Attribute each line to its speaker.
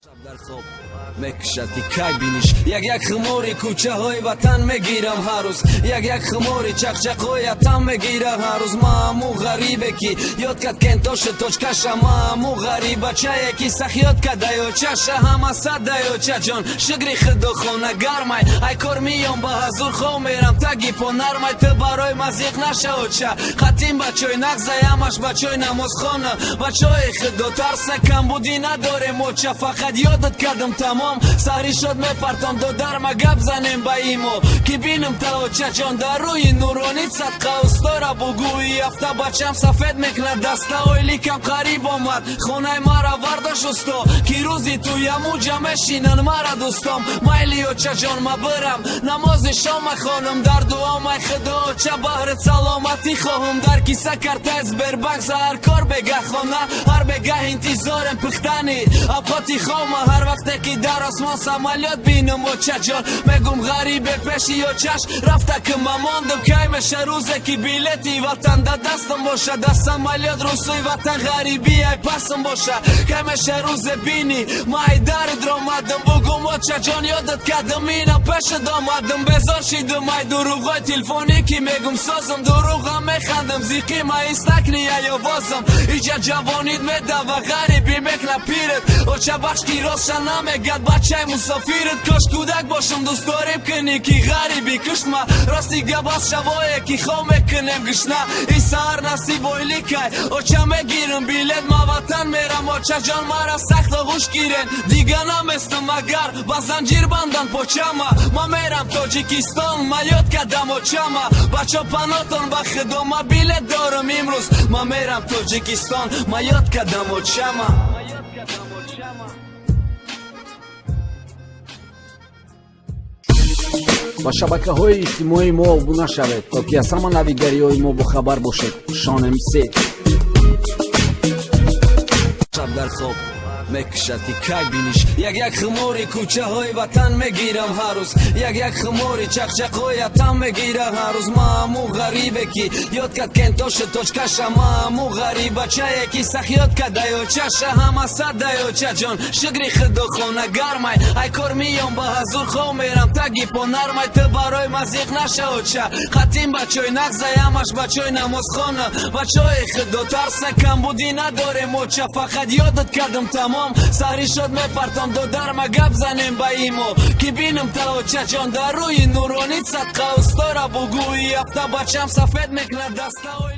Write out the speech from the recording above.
Speaker 1: در خواب مکشتی کای بینیش یک خموری کوچه های وطن میگیرم هر روز یک خموری چقچقوی اتم میگیرم هر روز مامو غریبه کی یاد کد کنتوش توچکش مامو غریبه چه یکی سخیات کدایو چشه همه صدایو چه جان شگری خدو خونه گرمای ای کار میام با حضور خو میرم تگی پا نرمای تو برای مزیق نشه و چه خطیم بچوی نگزه همش بچوی نماز خانه بچوی خدو ترس کم بودی نداریم و چه فقط یادت کردم تمام سهری شد میپرتم دو درم گپ زنیم با ایمو کی بینم تا چه جان در روی نورانی صدقه استاره بگویی هفته بچم سفید میکنه دسته اویلی کم قریب آمد خونه مرا ورداش استو کی روزی توی موجه میشینن مرا دوستم مایلی و چه جان ما برم نماز شام خانم در دعا مای خدا چه بهرت سلامتی خواهم در کیسه کرده از بربکس هر کار بگه خانه هر بگه انتظارم پختنی اپاتی خوام هر وقت که در آسمان سمالیات بینم و چه جان میگم غریبه پیشی و چش رفته که ماماندم که میشه روزه که بیلتی وطن در دستم باشه دست سمالیات روسوی وطن غریبی ای پسم باشه که میشه روزه بینی مای در درامدم بگم و چه جان یادت کدم اینم پیش دامدم بزار شیدم مای دروغای تلفونی که میگم سازم دروغم میخندم زیقی ما استکنی یا وازم ایجا جوانید میده و غریبی میکنه پیرت و چه بخش کی راستشن نمیگد بچه مسافرت کاش کودک باشم دوست داریم کنی کی غریبی کشت ما راستی گباس شوایه کی خواه میکنیم گشنه ای سهر نصیب اویلی که و چه میگیرم بیلت ما وطن میرم و چه جان مرا سخت خوش گیرن دیگه نمیستم مگر با زنجیر بندن پاچه ما میرم تاجیکستان ما یاد کردم و چه ما بچه پناتان با خدا ما بیلت دارم امروز ما میرم تاجیکستان ما یاد کردم و چه ما
Speaker 2: با شبکه‌های اجتماعی ما عبور نشوید تا که از همه نویگری‌های ما بخبر باشید. شانم سید
Speaker 1: شب در خواب مکشتی کای بینیش یک خموری کوچه های وطن میگیرم هر روز یک خموری چقچقوی اتم میگیرم هر روز مامو غریبه کی یاد کد کنتوش توچکش مامو غریبه چه یکی سخیات کدایو چشه همه صدایو چه جان شگری خدو خونه گرمای ای کار میام با حضور خو میرم تگی پا نرمای تو برای مزیق نشه و چه خطیم بچوی نگزه همش بچوی نماز خانه بچوی خدو ترس کم بودی نداریم و چه فقط یادت کردم تمام سهری شد میپرتم دو درم گپ زنیم با ایمو کی بینم تا چه جان در روی نورانی صدقه استاره بگویی هفته بچم سفید میکنه دسته